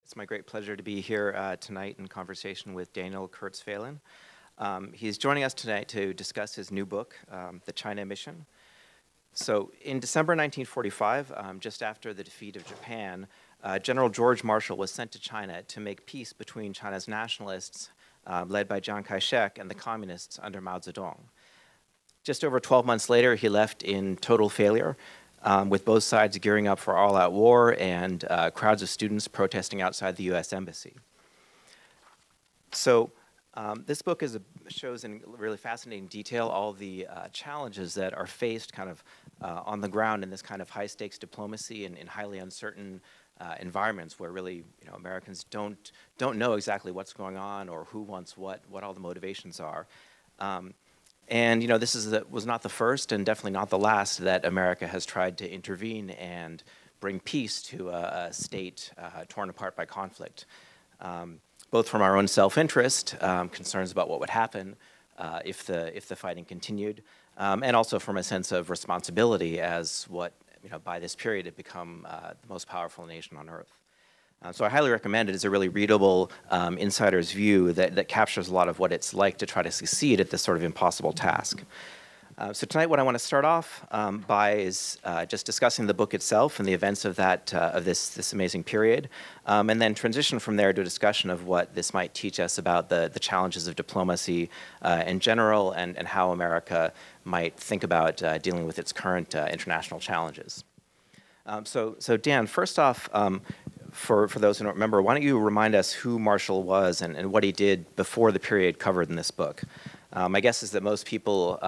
It's my great pleasure to be here tonight in conversation with Daniel Kurtz-Phelan. He's joining us tonight to discuss his new book, The China Mission. So in December 1945, just after the defeat of Japan, General George Marshall was sent to China to make peace between China's nationalists, led by Chiang Kai-shek, and the communists under Mao Zedong. Just over 12 months later, he left in total failure, with both sides gearing up for all-out war and crowds of students protesting outside the U.S. Embassy. So this book shows in really fascinating detail all the challenges that are faced kind of on the ground in this kind of high-stakes diplomacy and in highly uncertain environments where really Americans don't know exactly what's going on or who wants what all the motivations are. And this was not the first and definitely not the last that America has tried to intervene and bring peace to a state torn apart by conflict. Both from our own self-interest, concerns about what would happen if the fighting continued, and also from a sense of responsibility as what by this period had become the most powerful nation on earth. So I highly recommend it as a really readable insider's view that captures a lot of what it's like to try to succeed at this sort of impossible task. So tonight what I want to start off by is just discussing the book itself and the events of this amazing period, and then transition from there to a discussion of what this might teach us about the challenges of diplomacy in general and how America might think about dealing with its current international challenges. So Dan, first off, for those who don't remember, why don't you remind us who Marshall was and what he did before the period covered in this book? My guess is that most people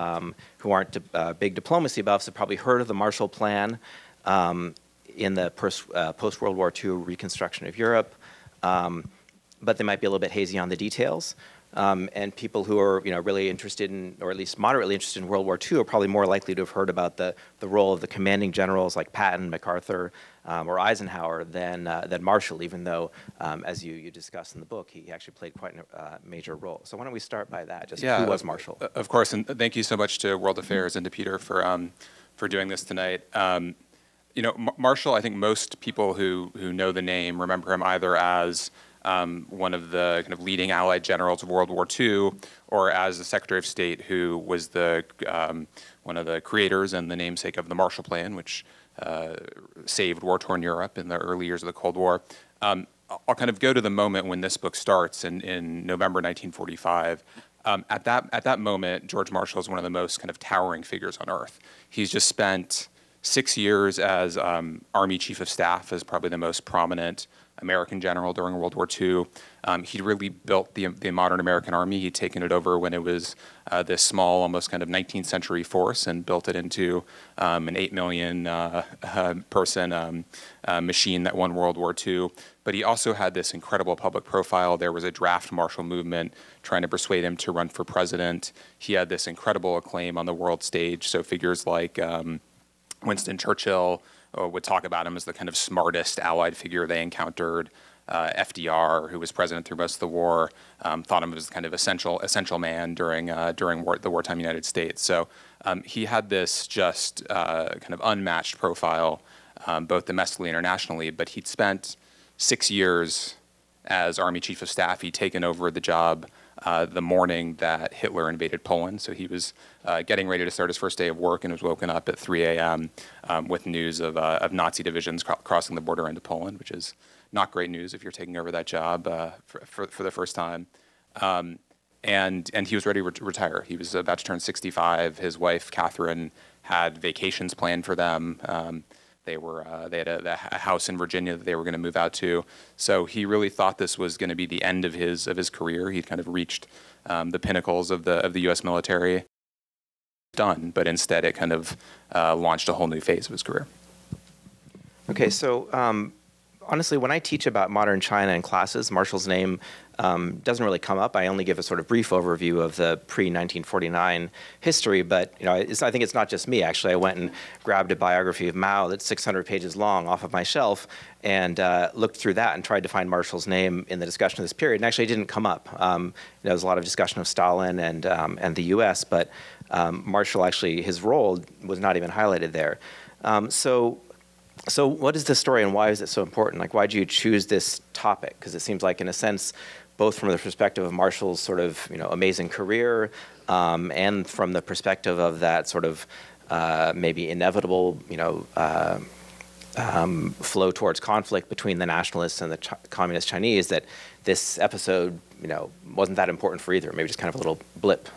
who aren't big diplomacy buffs have probably heard of the Marshall Plan in the post-World War II reconstruction of Europe, but they might be a little bit hazy on the details. And people who are really interested in, or at least moderately interested in World War II are probably more likely to have heard about the role of the commanding generals like Patton, MacArthur, or Eisenhower than Marshall, even though, as you discussed in the book, he actually played quite a major role. So why don't we start by that, just who was Marshall? Of course, and thank you so much to World Affairs and to Peter for doing this tonight. Marshall, I think most people who know the name remember him either as one of the kind of leading Allied generals of World War II, or as the Secretary of State who was one of the creators and the namesake of the Marshall Plan, which saved war-torn Europe in the early years of the Cold War. I'll kind of go to the moment when this book starts in November 1945. At that moment, George Marshall is one of the most kind of towering figures on earth. He's just spent 6 years as Army Chief of Staff, as probably the most prominent American general during World War II. He'd really built the modern American Army. He'd taken it over when it was this small, almost kind of 19th century force and built it into an 8 million person machine that won World War II. But he also had this incredible public profile. There was a draft Marshall movement trying to persuade him to run for president. He had this incredible acclaim on the world stage. So figures like Winston Churchill would talk about him as the kind of smartest Allied figure they encountered. FDR, who was president through most of the war, thought him as kind of essential man during the wartime United States. So he had this just kind of unmatched profile, both domestically and internationally. But he'd spent 6 years as Army Chief of Staff. He'd taken over the job the morning that Hitler invaded Poland. So he was getting ready to start his first day of work and was woken up at 3 a.m. With news of Nazi divisions crossing the border into Poland, which is not great news if you're taking over that job for the first time. And he was ready to retire. He was about to turn 65. His wife, Catherine, had vacations planned for them. They had a house in Virginia that they were going to move out to. So he really thought this was going to be the end of his career. He'd kind of reached the pinnacles of the U.S. military. Done, but instead it kind of launched a whole new phase of his career. Okay, so honestly, when I teach about modern China in classes, Marshall's name doesn't really come up. I only give a sort of brief overview of the pre-1949 history, but I think it's not just me. Actually, I went and grabbed a biography of Mao that's 600 pages long off of my shelf and looked through that and tried to find Marshall's name in the discussion of this period, and actually it didn't come up. There was a lot of discussion of Stalin and the U.S., but Marshall actually, his role was not even highlighted there. So So what is this story and why is it so important? Like, why did you choose this topic? Because it seems like, in a sense, both from the perspective of Marshall's sort of, amazing career, and from the perspective of that sort of maybe inevitable, flow towards conflict between the nationalists and the communist Chinese, that this episode, wasn't that important for either. Maybe just kind of a little blip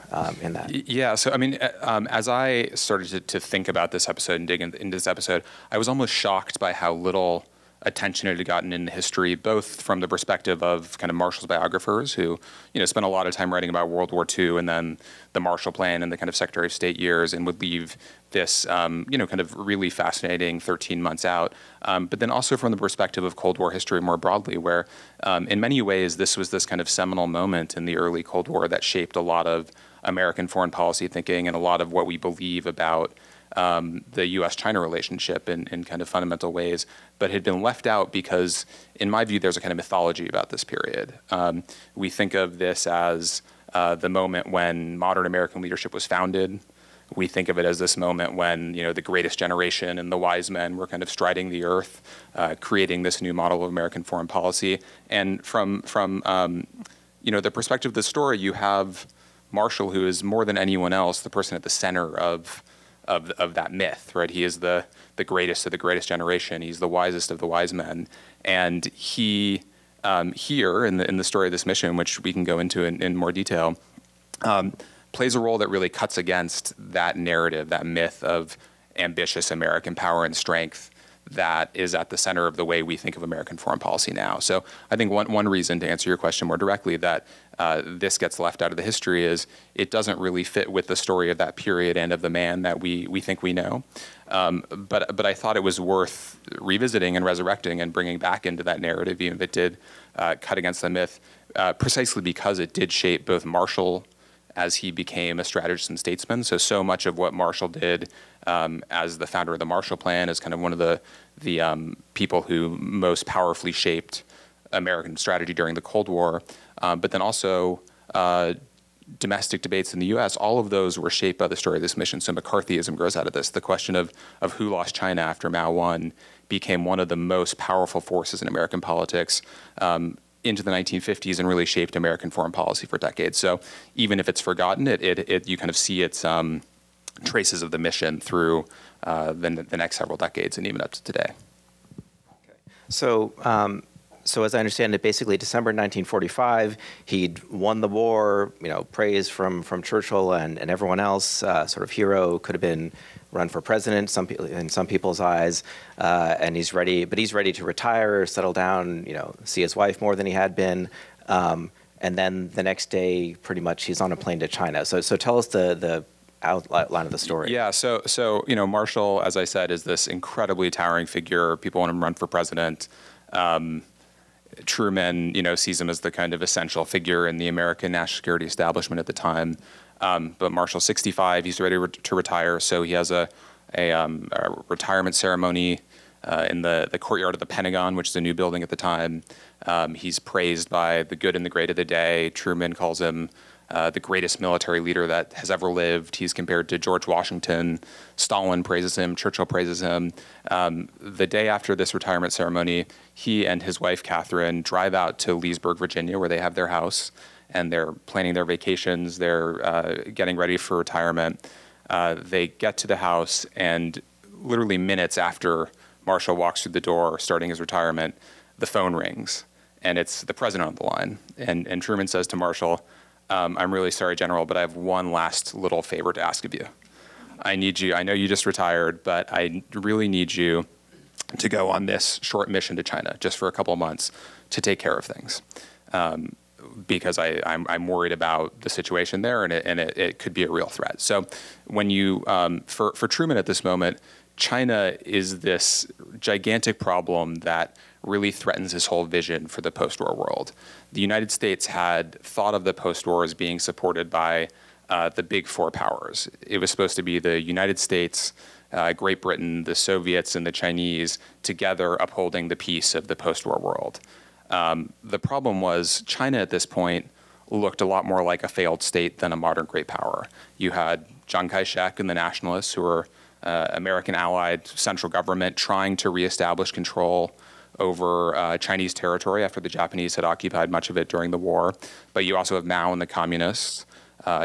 in that. Yeah. So, I mean, as I started to think about this episode and dig into this episode, I was almost shocked by how little attention it had gotten in history, both from the perspective of kind of Marshall's biographers who, spent a lot of time writing about World War II and then the Marshall Plan and the kind of Secretary of State years, and would leave this, kind of really fascinating 13 months out. But then also from the perspective of Cold War history more broadly, where in many ways this was this kind of seminal moment in the early Cold War that shaped a lot of American foreign policy thinking and a lot of what we believe about the U.S.-China relationship in kind of fundamental ways, but had been left out because, in my view, there's a kind of mythology about this period. We think of this as the moment when modern American leadership was founded. We think of it as this moment when, the greatest generation and the wise men were kind of striding the earth, creating this new model of American foreign policy. And from the perspective of the story, you have Marshall, who is more than anyone else the person at the center of that myth, right? He is the greatest of the greatest generation. He's the wisest of the wise men, and he here in the story of this mission, which we can go into in more detail, plays a role that really cuts against that narrative, that myth of ambitious American power and strength that is at the center of the way we think of American foreign policy now. So I think one reason, to answer your question more directly, that this gets left out of the history is it doesn't really fit with the story of that period and of the man that we think we know. But I thought it was worth revisiting and resurrecting and bringing back into that narrative, even if it did cut against the myth, precisely because it did shape both Marshall as he became a strategist and statesman. So much of what Marshall did as the founder of the Marshall Plan, as kind of one of the people who most powerfully shaped American strategy during the Cold War, but then also domestic debates in the U.S., all of those were shaped by the story of this mission. So McCarthyism grows out of this. The question of who lost China after Mao won became one of the most powerful forces in American politics into the 1950s and really shaped American foreign policy for decades. So even if it's forgotten, you kind of see its traces of the mission through the next several decades and even up to today. Okay. So as I understand it, basically December 1945, he'd won the war, praise from Churchill and everyone else, sort of hero, could have been run for president in some people's eyes, and he's ready to retire, settle down, see his wife more than he had been, and then the next day, pretty much, he's on a plane to China. So tell us the outline of the story. Yeah, so Marshall, as I said, is this incredibly towering figure. People want him to run for president. Truman, sees him as the kind of essential figure in the American national security establishment at the time. But Marshall's 65, he's ready to retire, so he has a retirement ceremony in the courtyard of the Pentagon, which is a new building at the time. He's praised by the good and the great of the day. Truman calls him the greatest military leader that has ever lived. He's compared to George Washington. Stalin praises him. Churchill praises him. The day after this retirement ceremony, he and his wife, Catherine, drive out to Leesburg, Virginia, where they have their house, and they're planning their vacations. They're getting ready for retirement. They get to the house, and literally minutes after Marshall walks through the door, starting his retirement, the phone rings, and it's the president on the line. And Truman says to Marshall, I'm really sorry, General, but I have one last little favor to ask of you. I need you. I know you just retired, but I really need you to go on this short mission to China just for a couple of months to take care of things, because I'm worried about the situation there, and it could be a real threat. So when you for Truman at this moment, China is this gigantic problem that really threatens his whole vision for the post-war world. The United States had thought of the post-war as being supported by the big four powers. It was supposed to be the United States, Great Britain, the Soviets, and the Chinese together upholding the peace of the post-war world. The problem was China at this point looked a lot more like a failed state than a modern great power. You had Chiang Kai-shek and the nationalists who were American allied central government trying to reestablish control over Chinese territory after the Japanese had occupied much of it during the war. But you also have Mao and the communists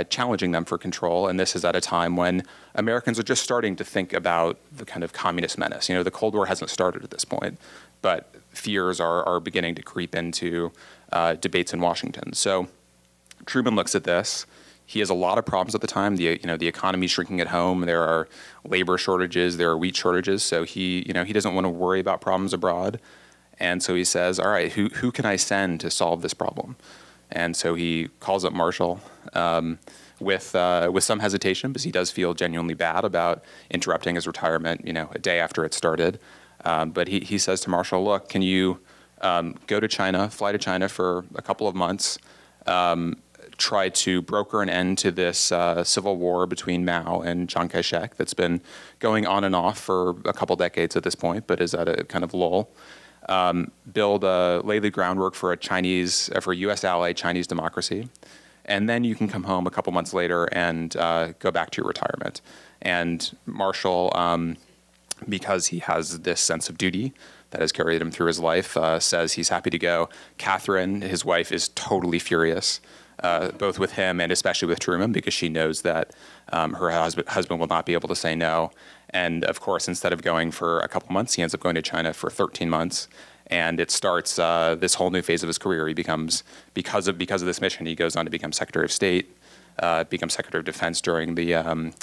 challenging them for control. And this is at a time when Americans are just starting to think about the kind of communist menace. The Cold War hasn't started at this point, but fears are beginning to creep into debates in Washington. So Truman looks at this. He has a lot of problems at the time. The economy's shrinking at home. There are labor shortages. There are wheat shortages. So he doesn't want to worry about problems abroad. And so he says, all right, who can I send to solve this problem? And so he calls up Marshall with some hesitation, because he does feel genuinely bad about interrupting his retirement, a day after it started. But he says to Marshall, look, can you go to China, fly to China for a couple of months, try to broker an end to this civil war between Mao and Chiang Kai-shek that's been going on and off for a couple decades at this point, but is at a kind of lull. Lay the groundwork for for a U.S. ally Chinese democracy, and then you can come home a couple months later and go back to your retirement. And Marshall, because he has this sense of duty that has carried him through his life, says he's happy to go. Catherine, his wife, is totally furious, both with him and especially with Truman, because she knows that her husband will not be able to say no. And of course, instead of going for a couple months, he ends up going to China for 13 months. And it starts this whole new phase of his career. He becomes, because of this mission, he goes on to become Secretary of State, becomes Secretary of Defense during the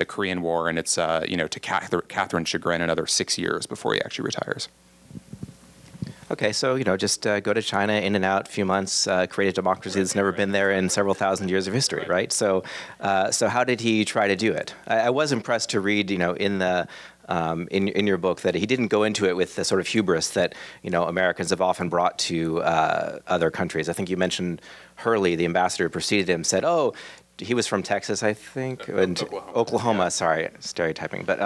Korean War, and it's to Catherine's chagrin, another 6 years before he actually retires. Okay, so just go to China, in and out, few months, create a democracy that's never been there in several thousand years of history, right? So how did he try to do it? I was impressed to read, in your book, that he didn't go into it with the sort of hubris that Americans have often brought to other countries. I think you mentioned Hurley, the ambassador who preceded him, said, "Oh." He was from Texas, I think, and Oklahoma. Yeah. Sorry, stereotyping, but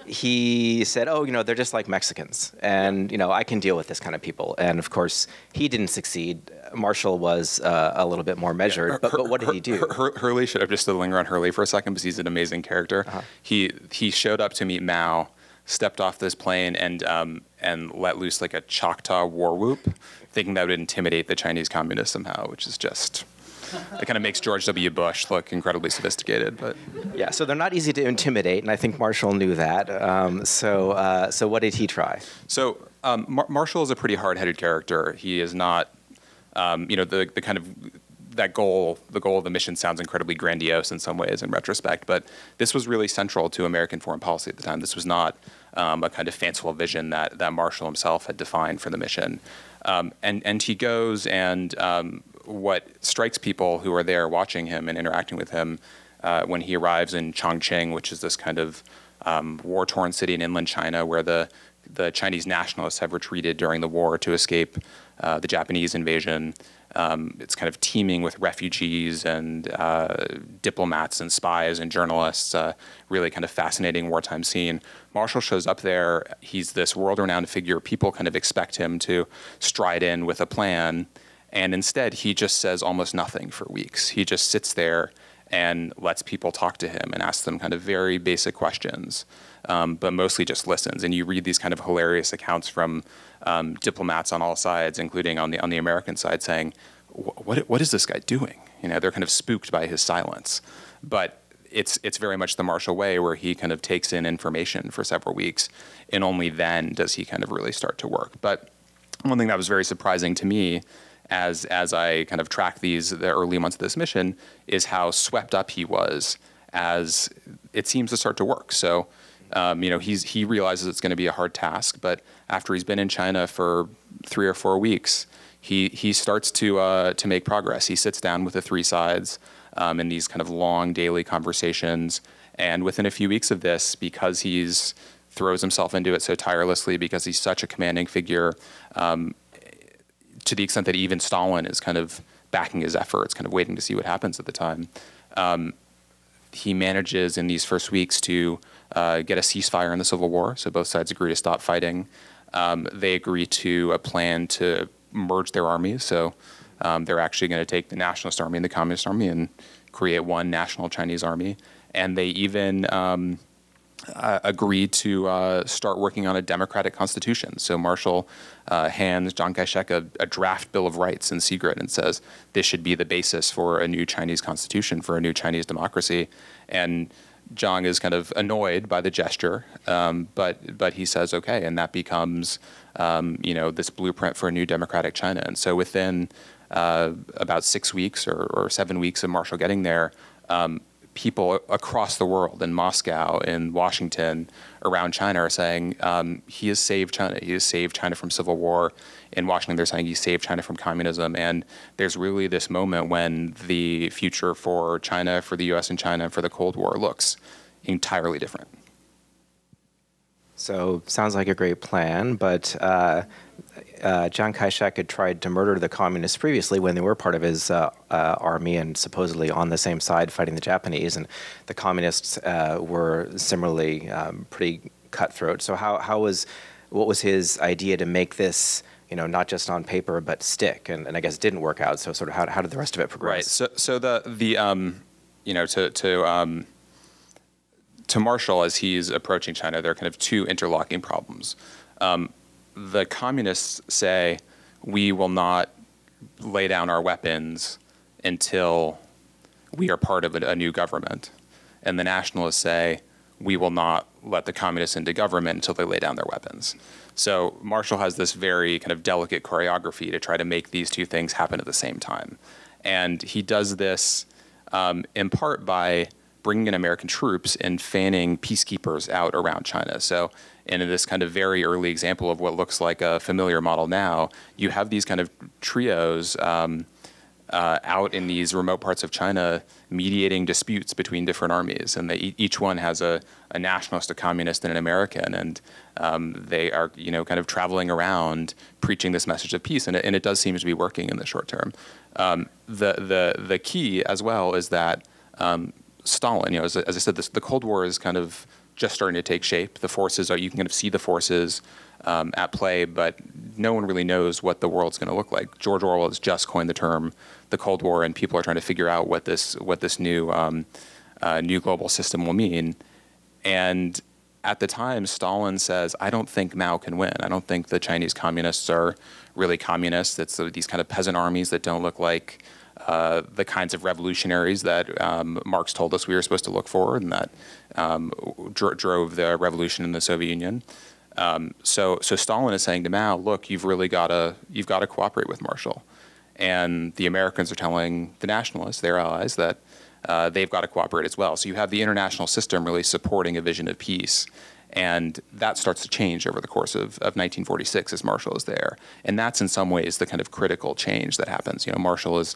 he said, "Oh, they're just like Mexicans, and I can deal with this kind of people." And of course, he didn't succeed. Marshall was a little bit more measured, but what did he do? Hurley should have just to linger on Hurley for a second, because he's an amazing character. Uh-huh. He showed up to meet Mao, stepped off this plane, and let loose like a Choctaw war whoop, thinking that would intimidate the Chinese communists somehow, which is just. It kind of makes George W. Bush look incredibly sophisticated, but yeah. So they're not easy to intimidate, and I think Marshall knew that. So what did he try? So Marshall is a pretty hard-headed character. He is not, the kind of that goal. The goal of the mission sounds incredibly grandiose in some ways, in retrospect, but this was really central to American foreign policy at the time. This was not a kind of fanciful vision that Marshall himself had defined for the mission, and he goes and. What strikes people who are there watching him and interacting with him when he arrives in Chongqing, which is this kind of war-torn city in inland China where the Chinese nationalists have retreated during the war to escape the Japanese invasion. It's kind of teeming with refugees and diplomats and spies and journalists, really kind of fascinating wartime scene. Marshall shows up there. He's this world-renowned figure. People kind of expect him to stride in with a plan. And instead, he just says almost nothing for weeks. He just sits there and lets people talk to him and asks them kind of very basic questions, but mostly just listens. And you read these kind of hilarious accounts from diplomats on all sides, including on the American side, saying, "What is this guy doing?" They're kind of spooked by his silence. But it's very much the Marshall way, where he kind of takes in information for several weeks, and only then does he kind of really start to work. But one thing that was very surprising to me, as I kind of track the early months of this mission, is how swept up he was as it seems to start to work. So, he realizes it's going to be a hard task, but after he's been in China for 3 or 4 weeks, he starts to make progress. He sits down with the three sides in these kind of long daily conversations, and within a few weeks of this, because he's throws himself into it so tirelessly, because he's such a commanding figure, to the extent that even Stalin is kind of backing his efforts, kind of waiting to see what happens at the time. He manages in these first weeks to get a ceasefire in the Civil War, so both sides agree to stop fighting. They agree to a plan to merge their armies, so they're actually going to take the Nationalist Army and the Communist Army and create one national Chinese army. and they even agreed to start working on a democratic constitution. So Marshall hands Chiang Kai-shek a draft Bill of Rights in secret and says this should be the basis for a new Chinese constitution, for a new Chinese democracy. And Jiang is kind of annoyed by the gesture, but he says okay, and that becomes this blueprint for a new democratic China. And so within about 6 weeks or 7 weeks of Marshall getting there, people across the world, in Moscow, in Washington, around China, are saying he has saved China. He has saved China from civil war. In Washington, they're saying he saved China from communism. And there's really this moment when the future for China, for the U.S. and China, and for the Cold War looks entirely different. So sounds like a great plan, but Chiang Kai-shek had tried to murder the communists previously when they were part of his army and supposedly on the same side fighting the Japanese, and the communists were similarly pretty cutthroat. So what was his idea to make this, not just on paper but stick? And I guess it didn't work out. So sort of how did the rest of it progress? Right. So to Marshall, as he's approaching China, there are kind of two interlocking problems. The communists say, we will not lay down our weapons until we are part of a new government. And the nationalists say, we will not let the communists into government until they lay down their weapons. So Marshall has this very kind of delicate choreography to try to make these two things happen at the same time. And he does this in part by bringing in American troops and fanning peacekeepers out around China. So in this kind of very early example of what looks like a familiar model now, you have these kind of trios out in these remote parts of China mediating disputes between different armies. And each one has a nationalist, a communist, and an American. And they are kind of traveling around preaching this message of peace. And it does seem to be working in the short term. The key as well is that Stalin, as I said, the Cold War is kind of just starting to take shape. The forces you can kind of see the forces at play, but no one really knows what the world's going to look like. George Orwell has just coined the term the Cold War, and people are trying to figure out what this new new global system will mean. And at the time, Stalin says, I don't think Mao can win. I don't think the Chinese communists are really communists. It's these kind of peasant armies that don't look like the kinds of revolutionaries that Marx told us we were supposed to look for, and that drove the revolution in the Soviet Union. So Stalin is saying to Mao, look, you've got to cooperate with Marshall. And the Americans are telling the nationalists, their allies, that they've got to cooperate as well. So you have the international system really supporting a vision of peace. And that starts to change over the course of 1946 as Marshall is there. And that's in some ways the kind of critical change that happens. Marshall is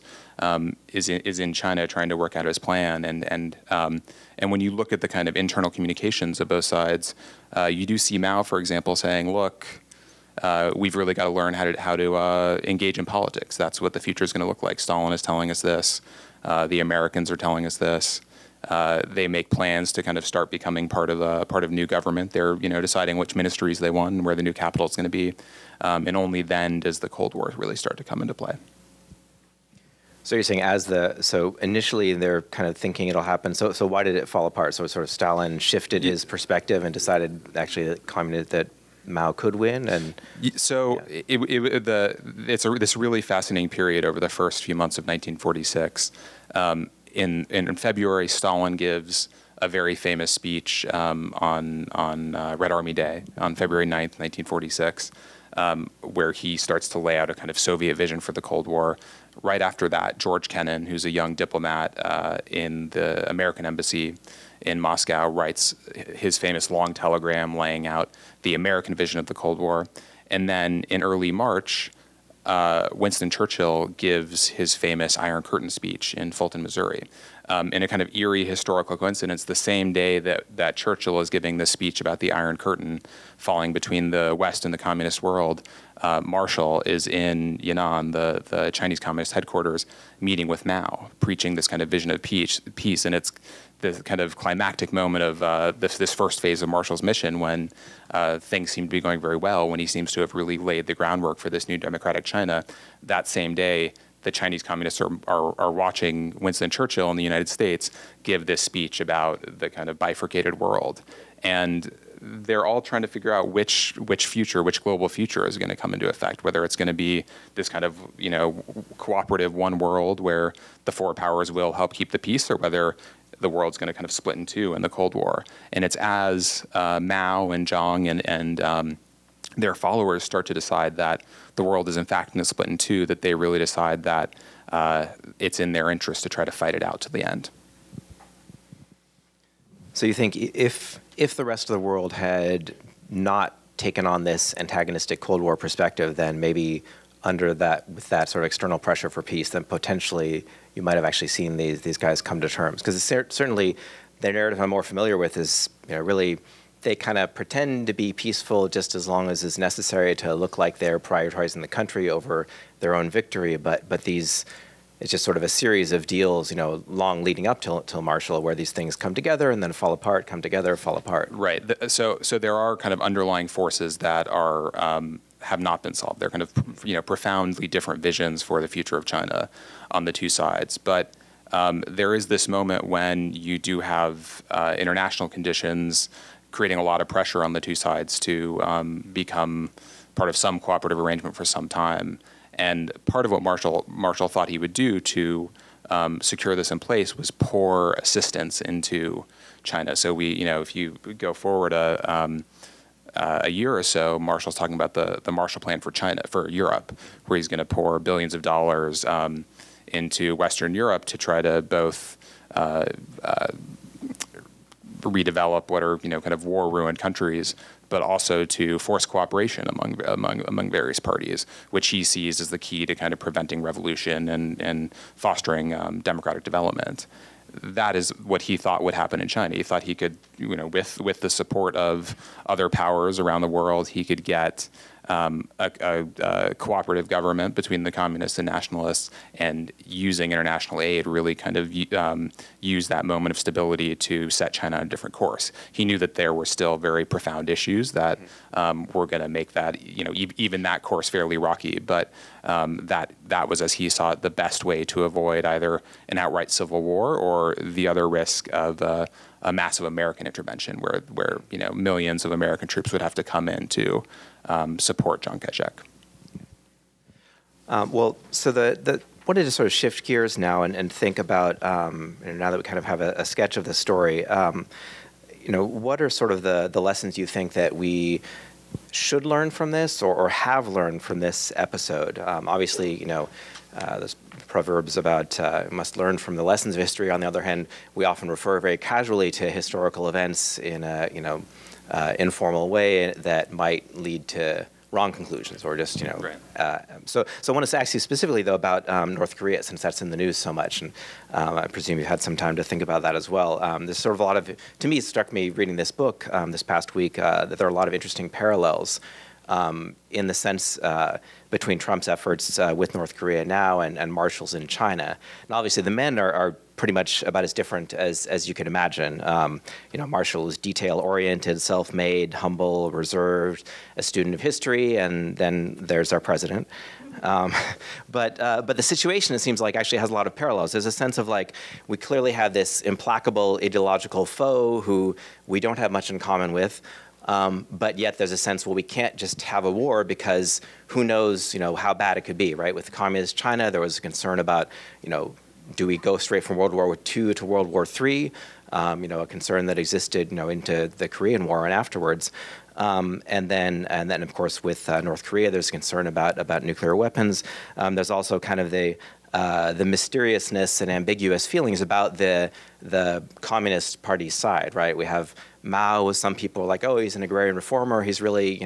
in China trying to work out his plan. And when you look at the kind of internal communications of both sides, you do see Mao, for example, saying, look, we've really got to learn how to engage in politics. That's what the future is going to look like. Stalin is telling us this. The Americans are telling us this. They make plans to kind of start becoming part of new government. They're deciding which ministries they want and where the new capital is going to be, and only then does the Cold War really start to come into play. So you're saying so initially they're kind of thinking it'll happen. So why did it fall apart? So sort of Stalin shifted his perspective and decided actually that Mao could win, and so it's this really fascinating period over the first few months of 1946. In February, Stalin gives a very famous speech on Red Army Day on February 9th, 1946, where he starts to lay out a kind of Soviet vision for the Cold War. Right after that, George Kennan, who's a young diplomat in the American embassy in Moscow, writes his famous long telegram laying out the American vision of the Cold War. And then in early March, Winston Churchill gives his famous Iron Curtain speech in Fulton, Missouri. In a kind of eerie historical coincidence, the same day that Churchill is giving this speech about the Iron Curtain falling between the West and the communist world, Marshall is in Yan'an, the Chinese Communist headquarters, meeting with Mao, preaching this kind of vision of peace. And it's the kind of climactic moment of this first phase of Marshall's mission when things seem to be going very well, when he seems to have really laid the groundwork for this new democratic China. That same day, the Chinese communists are watching Winston Churchill in the United States give this speech about the kind of bifurcated world. And they're all trying to figure out which global future is going to come into effect, whether it's going to be this kind of, cooperative one world where the four powers will help keep the peace, or whether the world's going to kind of split in two in the Cold War. And it's as Mao and Jiang and their followers start to decide that the world is in fact going to split in two, that they really decide that it's in their interest to try to fight it out to the end. So you think if the rest of the world had not taken on this antagonistic Cold War perspective, then maybe with that sort of external pressure for peace, then potentially you might have actually seen these guys come to terms. Because certainly the narrative I'm more familiar with is, really they kind of pretend to be peaceful just as long as is necessary to look like they're prioritizing the country over their own victory. But these, it's just sort of a series of deals, long leading up till Marshall, where these things come together and then fall apart, come together, fall apart. Right. So there are kind of underlying forces that are have not been solved. They're kind of profoundly different visions for the future of China on the two sides. But there is this moment when you do have international conditions creating a lot of pressure on the two sides to become part of some cooperative arrangement for some time. And part of what Marshall thought he would do to secure this in place was pour assistance into China. So if you go forward a year or so, Marshall's talking about the Marshall Plan for Europe, where he's going to pour billions of dollars into Western Europe to try to both redevelop what are kind of war-ruined countries, but also to force cooperation among various parties, which he sees as the key to kind of preventing revolution and fostering democratic development. That is what he thought would happen in China. He thought he could, with the support of other powers around the world, he could get a cooperative government between the communists and nationalists, and using international aid really kind of use that moment of stability to set China on a different course. He knew that there were still very profound issues that were going to make that, even that course fairly rocky, but that was, as he saw it, the best way to avoid either an outright civil war or the other risk of a massive American intervention where millions of American troops would have to come in to support Chiang Kai-shek. So wanted to sort of shift gears now and think about, now that we kind of have a sketch of the story, what are sort of the lessons you think that we should learn from this or have learned from this episode? Obviously, there's proverbs about must learn from the lessons of history. On the other hand, we often refer very casually to historical events in a informal way that might lead to wrong conclusions or just Right. So I want to ask you specifically though about North Korea, since that's in the news so much, and I presume you've had some time to think about that as well. There's sort of a lot of, to me, it struck me reading this book this past week that there are a lot of interesting parallels in the sense between Trump's efforts with North Korea now and Marshall's in China. And obviously the men are pretty much about as different as you could imagine. Marshall is detail-oriented, self-made, humble, reserved, a student of history, and then there's our president. But the situation, it seems like, actually has a lot of parallels. There's a sense of like, we clearly have this implacable ideological foe who we don't have much in common with. But yet there's a sense, well, we can't just have a war because who knows, how bad it could be, right? With communist China, there was a concern about, do we go straight from World War II to World War III? A concern that existed, into the Korean War and afterwards. And then, of course, with North Korea, there's concern about nuclear weapons. There's also kind of the mysteriousness and ambiguous feelings about the Communist Party's side, right? We have Mao. Some people are like, oh, he's an agrarian reformer. He's really,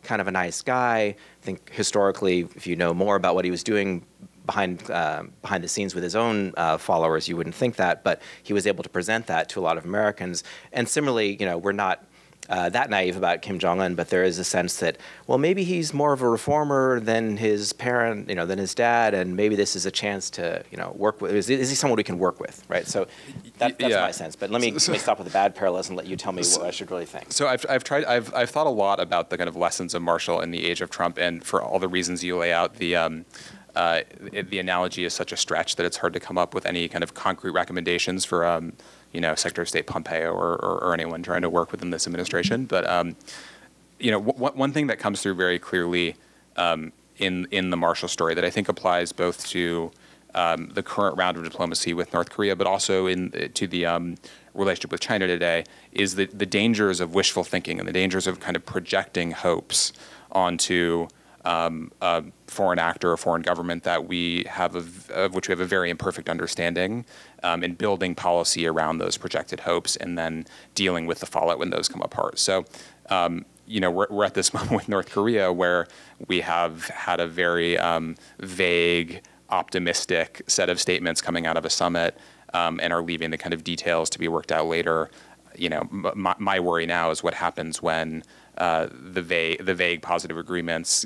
kind of a nice guy. I think historically, if you know more about what he was doing behind the scenes with his own followers, you wouldn't think that, but he was able to present that to a lot of Americans. And similarly, we're not that naive about Kim Jong-un, but there is a sense that, well, maybe he's more of a reformer than his parent, than his dad, and maybe this is a chance to, work with. Is he someone we can work with, right? So that's my sense. But let me stop with the bad parallels and let you tell me what I should really think. So I've thought a lot about the kind of lessons of Marshall in the age of Trump, and for all the reasons you lay out, the analogy is such a stretch that it's hard to come up with any kind of concrete recommendations for, Secretary of State Pompeo or anyone trying to work within this administration. But, one thing that comes through very clearly in the Marshall story that I think applies both to the current round of diplomacy with North Korea, but also to the relationship with China today, is the dangers of wishful thinking and the dangers of kind of projecting hopes onto a foreign actor or foreign government that we have of which we have a very imperfect understanding, and building policy around those projected hopes and then dealing with the fallout when those come apart. So, we're at this moment with North Korea where we have had a very vague, optimistic set of statements coming out of a summit, and are leaving the kind of details to be worked out later. My worry now is what happens when the vague positive agreements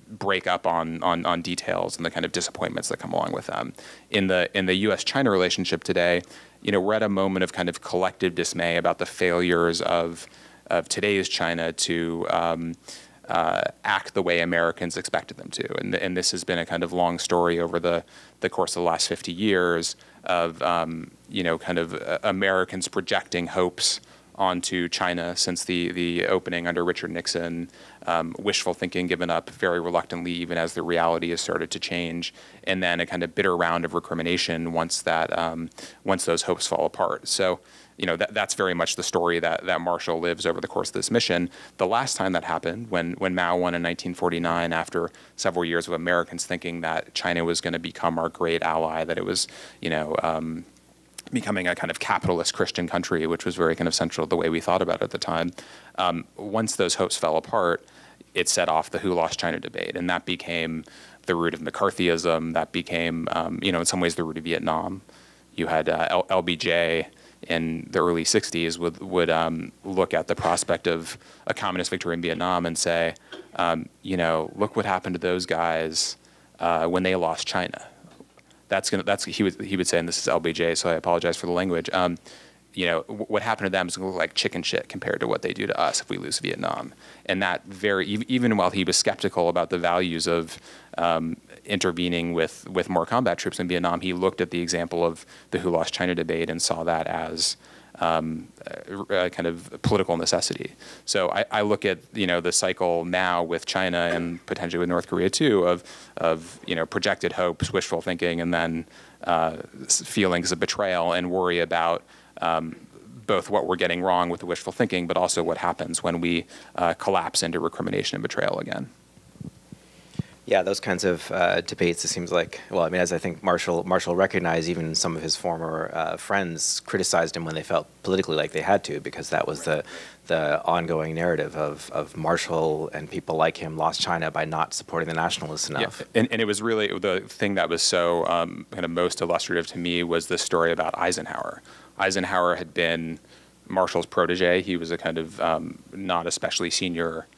break up on details and the kind of disappointments that come along with them. In the U.S.-China relationship today, we're at a moment of kind of collective dismay about the failures of today's China to act the way Americans expected them to. And this has been a kind of long story over the course of the last 50 years of, kind of Americans projecting hopes onto China since the opening under Richard Nixon, wishful thinking given up very reluctantly even as the reality has started to change, and then a kind of bitter round of recrimination once those hopes fall apart. So, that's very much the story that Marshall lives over the course of this mission. The last time that happened, when Mao won in 1949, after several years of Americans thinking that China was going to become our great ally, that it was, becoming a kind of capitalist Christian country, which was very kind of central to the way we thought about it at the time. Once those hopes fell apart, it set off the Who Lost China debate, and that became the root of McCarthyism. That became, in some ways, the root of Vietnam. You had LBJ in the early 60s would look at the prospect of a communist victory in Vietnam and say, look what happened to those guys when they lost China. He would say, and this is LBJ, so I apologize for the language. What happened to them is going to look like chicken shit compared to what they do to us if we lose Vietnam. And that even while he was skeptical about the values of intervening with more combat troops in Vietnam, he looked at the example of the Who Lost China debate and saw that as a kind of political necessity. So I look at the cycle now with China and potentially with North Korea too of projected hopes, wishful thinking, and then feelings of betrayal and worry about both what we're getting wrong with the wishful thinking, but also what happens when we collapse into recrimination and betrayal again. Yeah, those kinds of debates, it seems like, well, I mean, as I think Marshall recognized, even some of his former friends criticized him when they felt politically like they had to, because that was the ongoing narrative of Marshall and people like him lost China by not supporting the nationalists enough. Yeah. And it was really, the thing that was so kind of most illustrative to me was the story about Eisenhower. Eisenhower had been Marshall's protege. He was a kind of not especially senior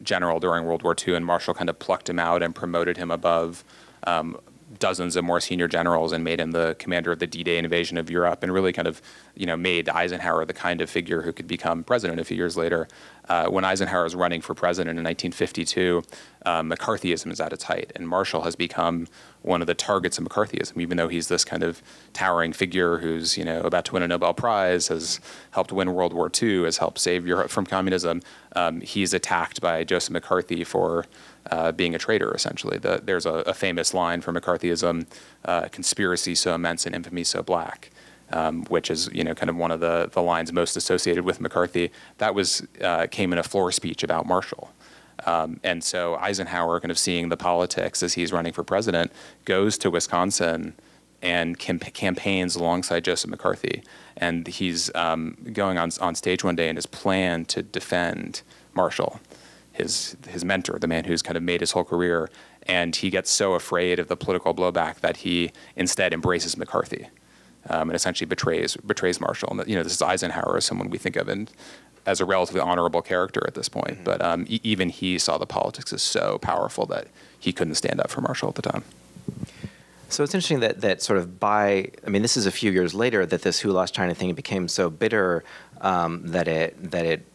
general during World War II, and Marshall kind of plucked him out and promoted him above dozens of more senior generals and made him the commander of the D-Day invasion of Europe, and really kind of made Eisenhower the kind of figure who could become president a few years later. When Eisenhower was running for president in 1952, McCarthyism is at its height, and Marshall has become one of the targets of McCarthyism, even though he's this kind of towering figure who's about to win a Nobel Prize, has helped win World War II, has helped save Europe from communism. He's attacked by Joseph McCarthy for being a traitor, essentially. There's a famous line from McCarthyism, conspiracy so immense and infamy so black. Which is kind of one of the lines most associated with McCarthy. That came in a floor speech about Marshall. And so Eisenhower, kind of seeing the politics as he's running for president, goes to Wisconsin and campaigns alongside Joseph McCarthy. And he's going on stage one day, and his plan to defend Marshall, his mentor, the man who's kind of made his whole career, and he gets so afraid of the political blowback that he instead embraces McCarthy. And essentially betrays Marshall. And this is Eisenhower, as someone we think of as a relatively honorable character at this point. But even he saw the politics as so powerful that he couldn't stand up for Marshall at the time. So it's interesting that sort of this is a few years later that this Who Lost China thing became so bitter that it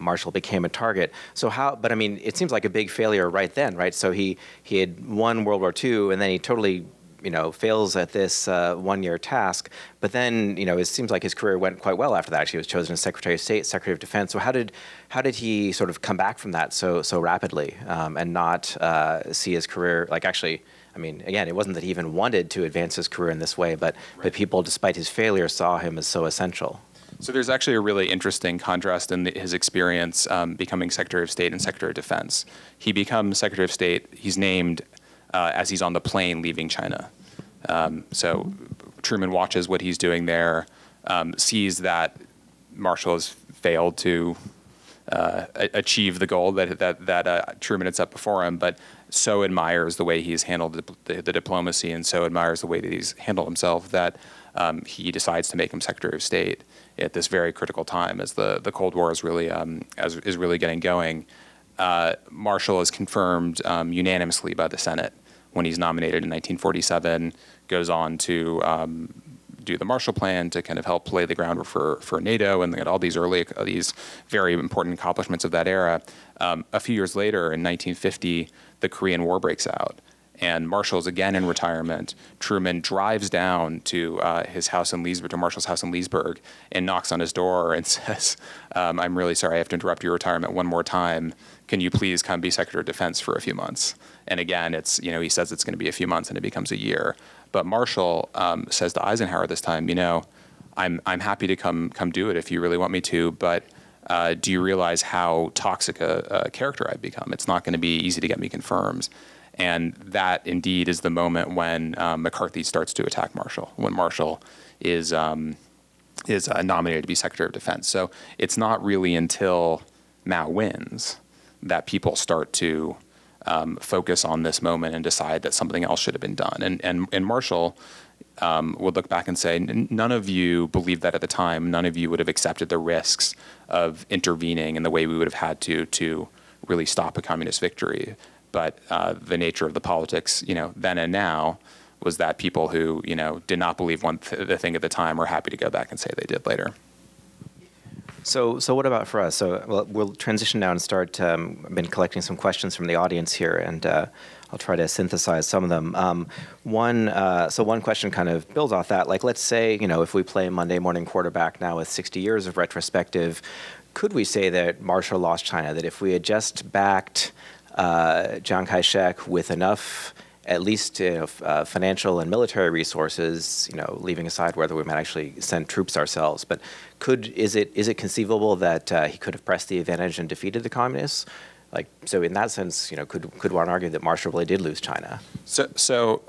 Marshall became a target. So how? But I mean, it seems like a big failure right then, right? So he had won World War II, and then he totally fails at this one-year task. But then it seems like his career went quite well after that. Actually, he was chosen as Secretary of State, Secretary of Defense. So how did he sort of come back from that so rapidly and not see his career like actually? I mean, again, it wasn't that he even wanted to advance his career in this way, but people, despite his failure, saw him as so essential. So there's actually a really interesting contrast in his experience becoming Secretary of State and Secretary of Defense. He becomes Secretary of State. He's named as he's on the plane leaving China. So Truman watches what he's doing there, sees that Marshall has failed to achieve the goal that Truman had set before him, but so admires the way he's handled the diplomacy and so admires the way that he's handled himself that he decides to make him Secretary of State at this very critical time as the Cold War is really is really getting going. Marshall is confirmed unanimously by the Senate when he's nominated in 1947, goes on to do the Marshall Plan to kind of help lay the groundwork for NATO and all these these very important accomplishments of that era. A few years later, in 1950, the Korean War breaks out, and Marshall's again in retirement. Truman drives down to his house in Leesburg, to Marshall's house in Leesburg, and knocks on his door and says, "I'm really sorry, I have to interrupt your retirement one more time. Can you please come be Secretary of Defense for a few months?" And again, it's he says it's going to be a few months, and it becomes a year. But Marshall says to Eisenhower this time, I'm happy to come do it if you really want me to, but do you realize how toxic a character I've become? It's not going to be easy to get me confirmed. And that indeed is the moment when McCarthy starts to attack Marshall, when Marshall is nominated to be Secretary of Defense. So it's not really until Mao wins that people start to focus on this moment and decide that something else should have been done. And Marshall would look back and say, none of you believed that at the time. None of you would have accepted the risks of intervening in the way we would have had to really stop a communist victory. But the nature of the politics, then and now, was that people who, did not believe the thing at the time were happy to go back and say they did later. So what about for us? So we'll transition now and start. I've been collecting some questions from the audience here, and I'll try to synthesize some of them. One question kind of builds off that. Like, let's say, if we play Monday morning quarterback now with 60 years of retrospective, could we say that Marshall lost China? That if we had just backed Chiang Kai-shek with enough, at least financial and military resources, leaving aside whether we might actually send troops ourselves, but is it conceivable that he could have pressed the advantage and defeated the communists? So in that sense, could one argue that Marshall really did lose China? So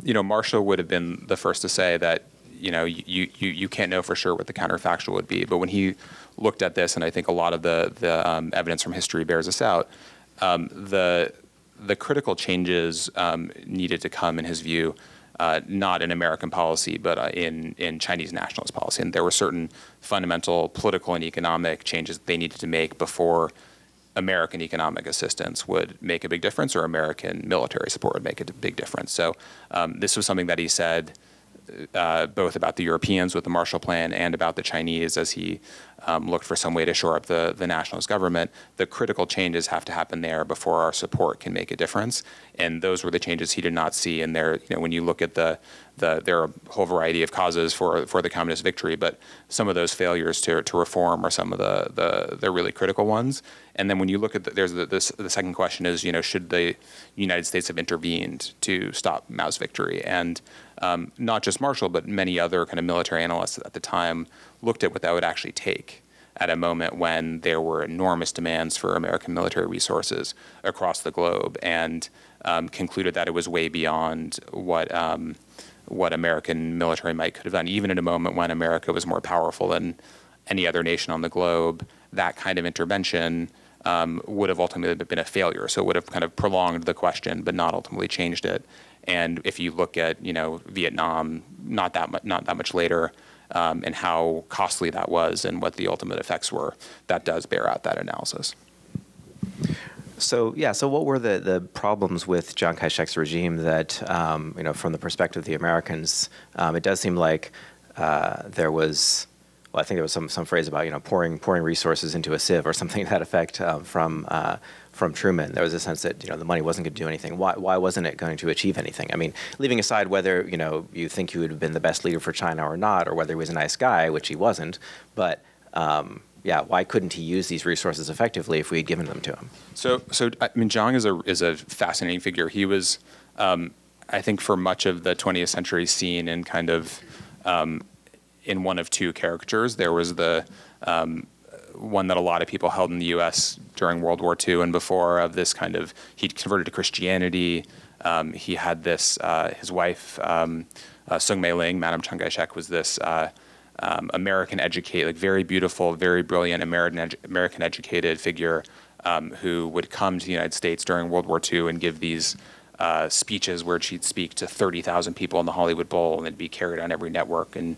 Marshall would have been the first to say that you can't know for sure what the counterfactual would be, but when he looked at this, and I think a lot of the evidence from history bears this out, the critical changes needed to come, in his view, not in American policy, but in Chinese nationalist policy. And there were certain fundamental political and economic changes that they needed to make before American economic assistance would make a big difference, or American military support would make a big difference. So this was something that he said both about the Europeans with the Marshall Plan and about the Chinese as he looked for some way to shore up the nationalist government. The critical changes have to happen there before our support can make a difference. And those were the changes he did not see. And there, when you look at there are a whole variety of causes for the communist victory, but some of those failures to reform are some of the really critical ones. And then when you look at the second question is, should the United States have intervened to stop Mao's victory? And not just Marshall, but many other kind of military analysts at the time looked at what that would actually take at a moment when there were enormous demands for American military resources across the globe, and concluded that it was way beyond what American military might could have done. Even in a moment when America was more powerful than any other nation on the globe, that kind of intervention would have ultimately been a failure. So it would have kind of prolonged the question, but not ultimately changed it. And if you look at Vietnam, not that much later, and how costly that was and what the ultimate effects were, that does bear out that analysis. So what were the problems with Chiang Kai-shek's regime that from the perspective of the Americans, it does seem like there was well, I think there was some phrase about, you know, pouring resources into a sieve or something to that effect from Truman. There was a sense that, you know, the money wasn't going to do anything. Why wasn't it going to achieve anything? I mean, leaving aside whether, you know, you think he would have been the best leader for China or not, or whether he was a nice guy, which he wasn't, but yeah, why couldn't he use these resources effectively if we had given them to him? So I mean, Jiang is a fascinating figure. He was, I think, for much of the 20th century, seen in kind of in one of two caricatures. There was the one that a lot of people held in the U.S. during World War II and before, of this kind of, he'd converted to Christianity. He had this, his wife, Sung Mei-ling, Madame Chiang Kai-shek, was this American educated, like very beautiful, very brilliant American educated figure who would come to the United States during World War II and give these speeches where she'd speak to 30,000 people in the Hollywood Bowl, and it'd be carried on every network, and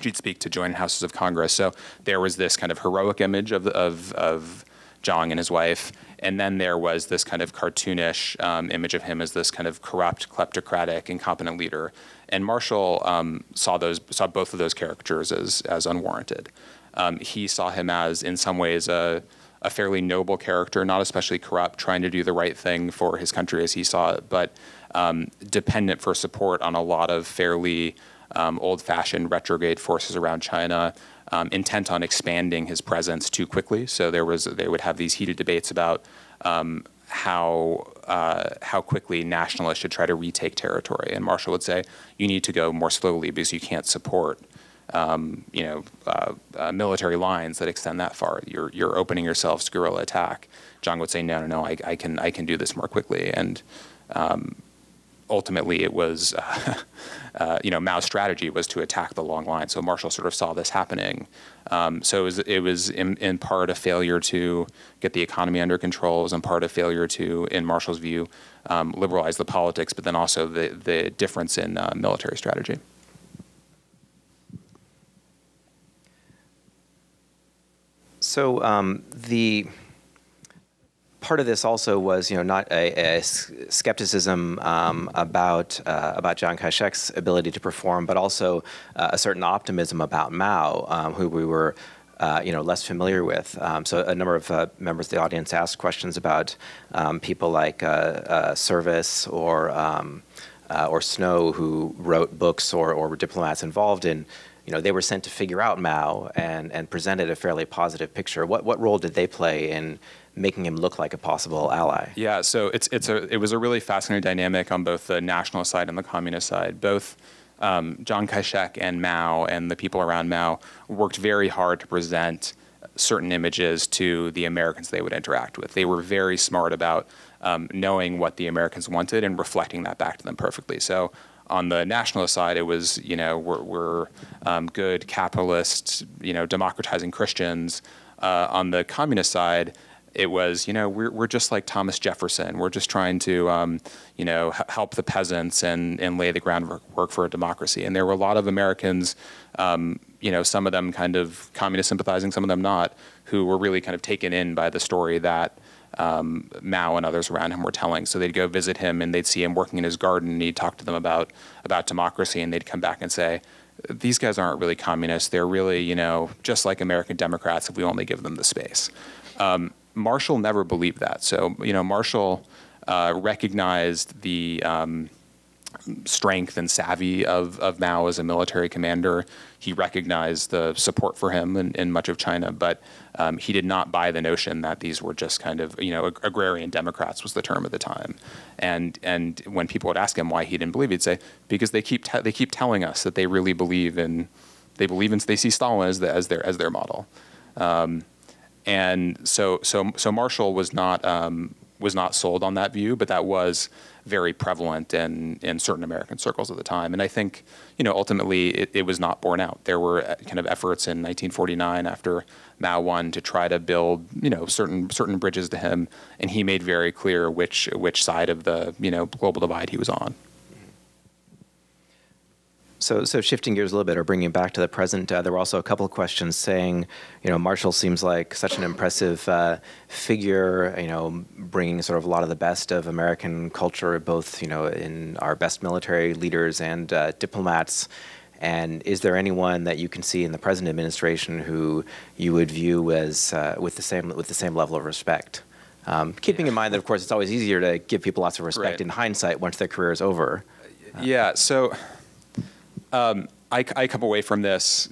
she'd speak to joint houses of Congress. So there was this kind of heroic image of Jiang and his wife, and then there was this kind of cartoonish image of him as this kind of corrupt, kleptocratic, incompetent leader. And Marshall saw both of those caricatures as unwarranted. He saw him as, in some ways, a fairly noble character, not especially corrupt, trying to do the right thing for his country as he saw it, but dependent for support on a lot of fairly old-fashioned retrograde forces around China, intent on expanding his presence too quickly. So they would have these heated debates about how quickly nationalists should try to retake territory. And Marshall would say, you need to go more slowly because you can't support military lines that extend that far. You're opening yourselves to guerrilla attack. Jiang would say, no, I can do this more quickly. And ultimately, it was, Mao's strategy was to attack the long line. So Marshall sort of saw this happening. So it was in part a failure to get the economy under control. It was in part a failure to, in Marshall's view, liberalize the politics, but then also the difference in military strategy. So the part of this also was, not a skepticism about Chiang Kai-shek's ability to perform, but also a certain optimism about Mao, who we were, less familiar with. So a number of members of the audience asked questions about people like Service or Snow, who wrote books or were diplomats involved in. They were sent to figure out Mao and presented a fairly positive picture. What role did they play in making him look like a possible ally? Yeah, so it was a really fascinating dynamic on both the nationalist side and the communist side. Both Chiang Kai-shek and Mao and the people around Mao worked very hard to present certain images to the Americans they would interact with. They were very smart about knowing what the Americans wanted and reflecting that back to them perfectly. So on the nationalist side, it was, we're good capitalists, democratizing Christians. On the communist side, it was, we're just like Thomas Jefferson. We're just trying to, help the peasants and lay the groundwork for a democracy. And there were a lot of Americans, some of them kind of communist sympathizing, some of them not, who were really kind of taken in by the story that Mao and others around him were telling. So they'd go visit him and they'd see him working in his garden, and he'd talk to them about democracy, and they'd come back and say, these guys aren't really communists. They're really, just like American Democrats if we only give them the space. Marshall never believed that. So, Marshall recognized the strength and savvy of Mao as a military commander. He recognized the support for him in much of China, but he did not buy the notion that these were just kind of, agrarian Democrats was the term at the time. And when people would ask him why he didn't believe, he'd say, because they keep telling us that they really believe in, they see Stalin as their model. And so Marshall was not sold on that view, but that was very prevalent in certain American circles at the time. And I think, ultimately it was not borne out. There were kind of efforts in 1949 after Mao won to try to build, certain bridges to him, and he made very clear which side of the, global divide he was on. So shifting gears a little bit, or bringing it back to the present, there were also a couple of questions saying, Marshall seems like such an impressive figure, bringing sort of a lot of the best of American culture, both, in our best military leaders and diplomats. And is there anyone that you can see in the present administration who you would view as with the same level of respect? Keeping in mind that, of course, it's always easier to give people lots of respect in hindsight once their career is over. Yeah. So I come away from this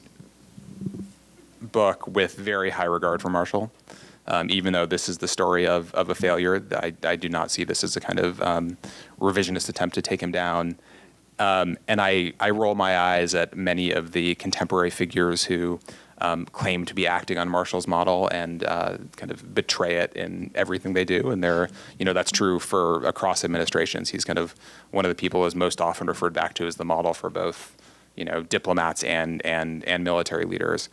book with very high regard for Marshall. Even though this is the story of a failure, I do not see this as a kind of revisionist attempt to take him down. And I roll my eyes at many of the contemporary figures who claim to be acting on Marshall's model and kind of betray it in everything they do. And that's true for across administrations. He's kind of one of the people who's most often referred back to as the model for both, diplomats and military leaders.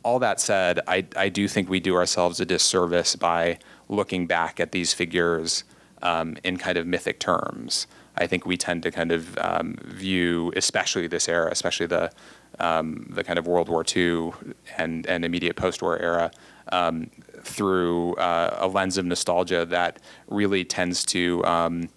All that said, I do think we do ourselves a disservice by looking back at these figures in kind of mythic terms. I think we tend to kind of view, especially this era, especially the kind of World War II and immediate post-war era, through a lens of nostalgia that really tends to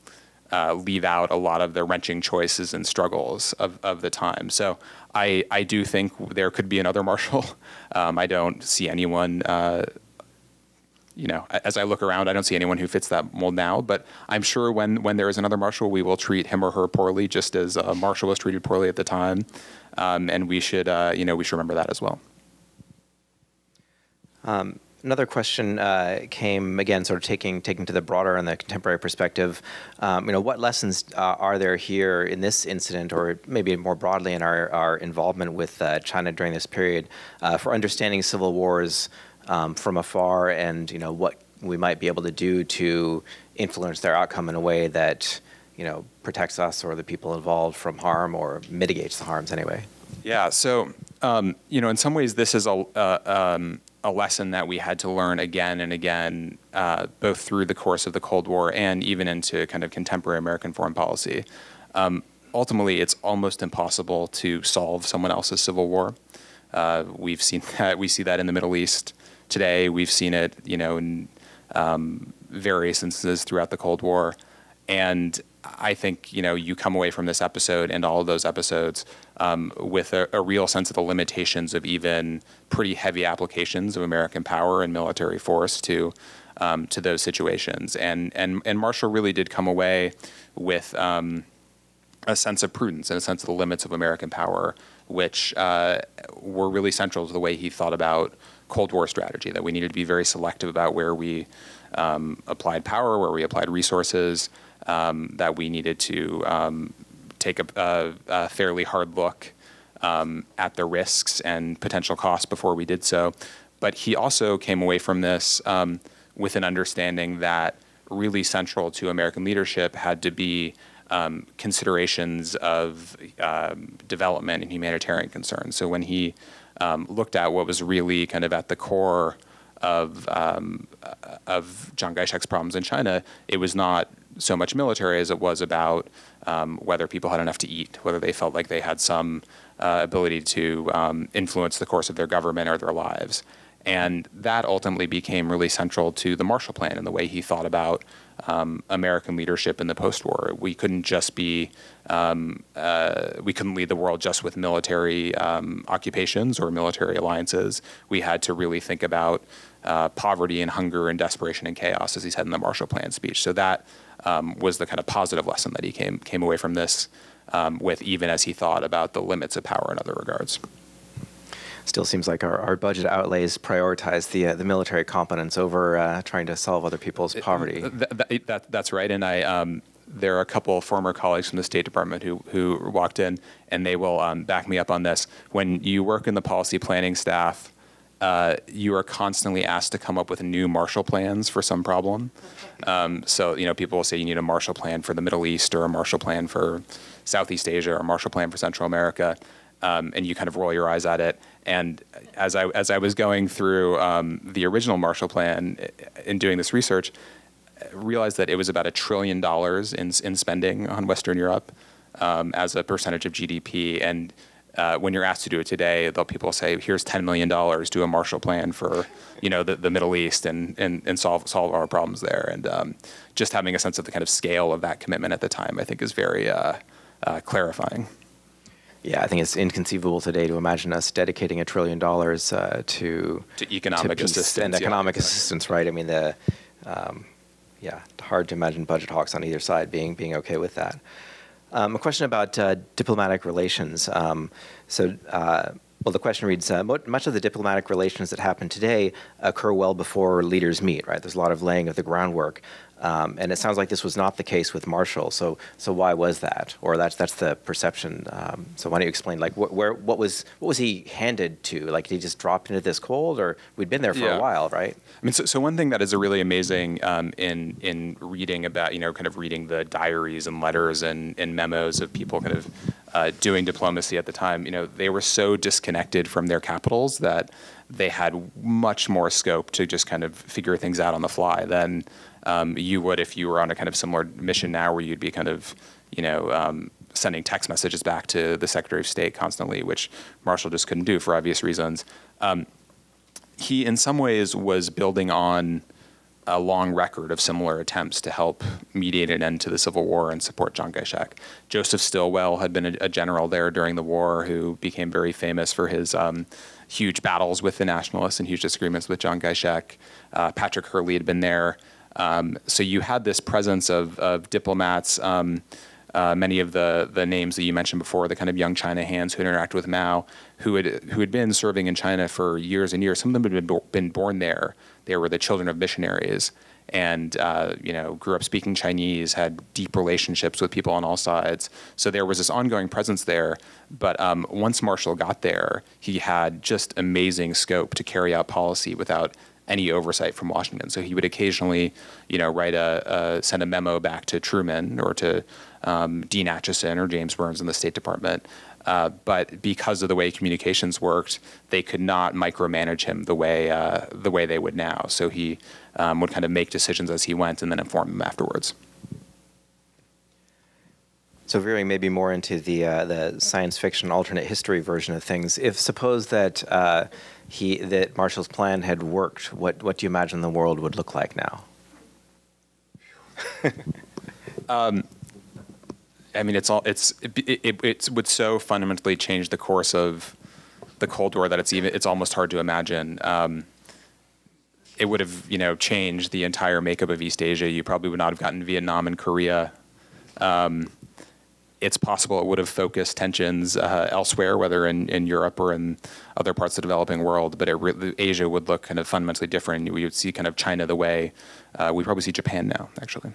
leave out a lot of the wrenching choices and struggles of the time. So I do think there could be another Marshall. I don't see anyone, as I look around, I don't see anyone who fits that mold now. But I'm sure when there is another Marshall, we will treat him or her poorly, just as Marshall was treated poorly at the time. And we should remember that as well. Another question came, again, sort of taking to the broader and the contemporary perspective. What lessons are there here in this incident, or maybe more broadly in our involvement with China during this period, for understanding civil wars from afar, and what we might be able to do to influence their outcome in a way that protects us or the people involved from harm, or mitigates the harms anyway? Yeah. So in some ways, this is a lesson that we had to learn again and again, both through the course of the Cold War and even into kind of contemporary American foreign policy. Ultimately, it's almost impossible to solve someone else's civil war. We've seen that. We see that in the Middle East today. We've seen it, in various instances throughout the Cold War. And I think, you come away from this episode and all of those episodes with a real sense of the limitations of even pretty heavy applications of American power and military force to those situations. And Marshall really did come away with a sense of prudence and a sense of the limits of American power, which were really central to the way he thought about Cold War strategy, that we needed to be very selective about where we applied power, where we applied resources, that we needed to take a fairly hard look at the risks and potential costs before we did so. But he also came away from this with an understanding that really central to American leadership had to be considerations of development and humanitarian concerns. So when he looked at what was really kind of at the core of Jiang Kai-shek's problems in China, it was not so much military as it was about whether people had enough to eat, whether they felt like they had some ability to influence the course of their government or their lives. And that ultimately became really central to the Marshall Plan and the way he thought about American leadership in the post-war. We couldn't just be, we couldn't lead the world just with military occupations or military alliances. We had to really think about poverty and hunger and desperation and chaos, as he said in the Marshall Plan speech. So that was the kind of positive lesson that he came away from this with, even as he thought about the limits of power in other regards. Still seems like our budget outlays prioritize the military competence over trying to solve other people's poverty. That's right, and there are a couple of former colleagues from the State Department who walked in, and they will back me up on this. When you work in the policy planning staff, you are constantly asked to come up with new Marshall plans for some problem. So people will say you need a Marshall Plan for the Middle East, or a Marshall Plan for Southeast Asia, or a Marshall Plan for Central America. And you kind of roll your eyes at it. And as I was going through the original Marshall Plan in doing this research, I realized that it was about $1 trillion in spending on Western Europe as a percentage of GDP. And when you're asked to do it today, people say, "Here's $10 million. Do a Marshall Plan for the Middle East and solve our problems there." And just having a sense of the kind of scale of that commitment at the time, I think, is very clarifying. Yeah, I think it's inconceivable today to imagine us dedicating $1 trillion to economic peace assistance and economic assistance, right? I mean, yeah, hard to imagine budget hawks on either side being okay with that. A question about diplomatic relations. Well, the question reads, much of the diplomatic relations that happen today occur well before leaders meet, right? There's a lot of laying of the groundwork. And it sounds like this was not the case with Marshall. So why was that? Or that's the perception. So why don't you explain, like, what was he handed to? Like, did he just drop into this cold, or we'd been there for a while, right? I mean, so one thing that is really amazing in reading about, kind of reading the diaries and letters and memos of people kind of doing diplomacy at the time, they were so disconnected from their capitals that they had much more scope to just kind of figure things out on the fly than you would if you were on a kind of similar mission now, where you'd be kind of, sending text messages back to the Secretary of State constantly, which Marshall just couldn't do for obvious reasons. He, in some ways, was building on a long record of similar attempts to help mediate an end to the Civil War and support Chiang Kai-shek. Joseph Stilwell had been a general there during the war who became very famous for his huge battles with the nationalists and huge disagreements with Chiang Kai-shek. Patrick Hurley had been there. So you had this presence of diplomats, many of the names that you mentioned before, the kind of young China hands who interacted with Mao, who had been serving in China for years and years. Some of them had been born there. They were the children of missionaries, and grew up speaking Chinese, had deep relationships with people on all sides. So there was this ongoing presence there. But once Marshall got there, he had just amazing scope to carry out policy without any oversight from Washington. So he would occasionally, send a memo back to Truman or to Dean Acheson or James Burns in the State Department. But because of the way communications worked, they could not micromanage him the way they would now. So he would kind of make decisions as he went and then inform them afterwards. So veering maybe more into the science fiction alternate history version of things, if suppose that that Marshall's plan had worked, what do you imagine the world would look like now? I mean, it would so fundamentally change the course of the Cold War that it's almost hard to imagine. It would have changed the entire makeup of East Asia. You probably would not have gotten Vietnam and Korea. It's possible it would have focused tensions elsewhere, whether in Europe or in other parts of the developing world. But Asia would look kind of fundamentally different. We would see kind of China the way we probably see Japan now, actually.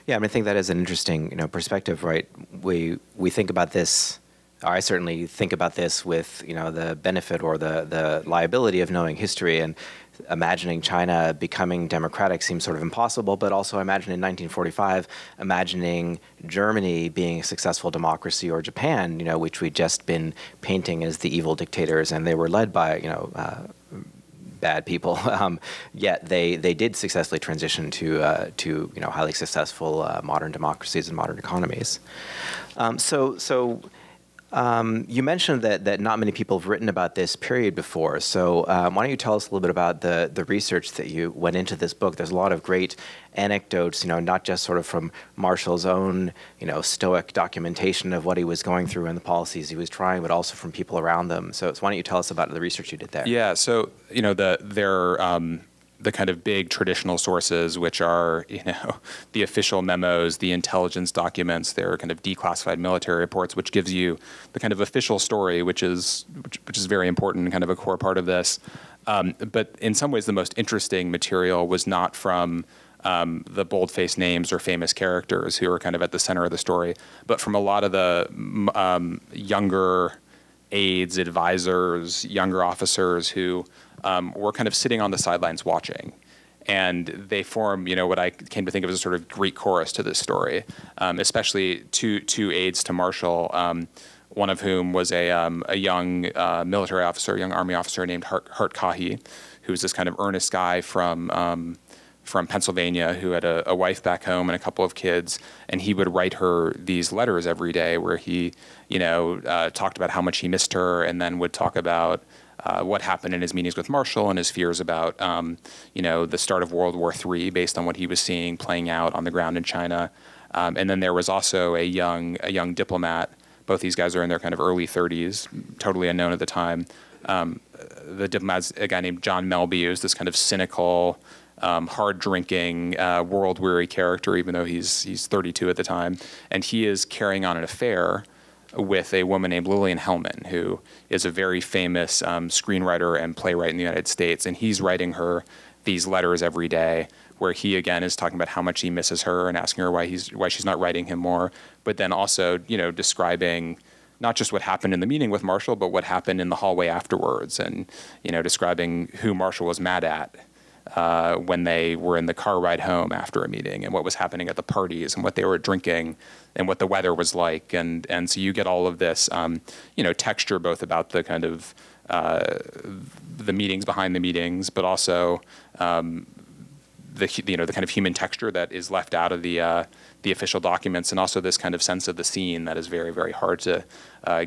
Yeah, I mean, I think that is an interesting, perspective, right? We think about this. I certainly think about this with, the benefit or the liability of knowing history, and imagining China becoming democratic seems sort of impossible. But also, imagine in 1945, imagining Germany being a successful democracy, or Japan, which we'd just been painting as the evil dictators, and they were led by, bad people, yet they did successfully transition to highly successful modern democracies and modern economies. You mentioned that not many people have written about this period before. So why don't you tell us a little bit about the research that you went into this book? There's a lot of great anecdotes, not just sort of from Marshall's own, stoic documentation of what he was going through and the policies he was trying, but also from people around them. So why don't you tell us about the research you did there? Yeah. So the kind of big traditional sources, which are, the official memos, the intelligence documents, they're kind of declassified military reports, which gives you the kind of official story, which is very important and kind of a core part of this. But in some ways, the most interesting material was not from the bold-faced names or famous characters who are kind of at the center of the story, but from a lot of the younger aides, advisors, younger officers who were kind of sitting on the sidelines watching. And they form, what I came to think of as a sort of Greek chorus to this story, especially two aides to Marshall, one of whom was a young military officer, young army officer named Hart Kahi, who was this kind of earnest guy from Pennsylvania who had a wife back home and a couple of kids, and he would write her these letters every day where he, talked about how much he missed her, and then would talk about what happened in his meetings with Marshall and his fears about, the start of World War III based on what he was seeing playing out on the ground in China. And then there was also a young diplomat Both these guys are in their kind of early 30s, totally unknown at the time. The diplomat's a guy named John Melby, who's this kind of cynical, hard-drinking, world-weary character, even though he's 32 at the time. And he is carrying on an affair with a woman named Lillian Hellman, who is a very famous screenwriter and playwright in the United States. And he's writing her these letters every day, where he, again, is talking about how much he misses her and asking her why she's not writing him more, but then also, describing not just what happened in the meeting with Marshall, but what happened in the hallway afterwards, and, describing who Marshall was mad at when they were in the car ride home after a meeting, and what was happening at the parties, and what they were drinking, and what the weather was like. And so you get all of this, texture, both about the kind of the meetings behind the meetings, but also the kind of human texture that is left out of the official documents, and also this kind of sense of the scene that is very, very hard to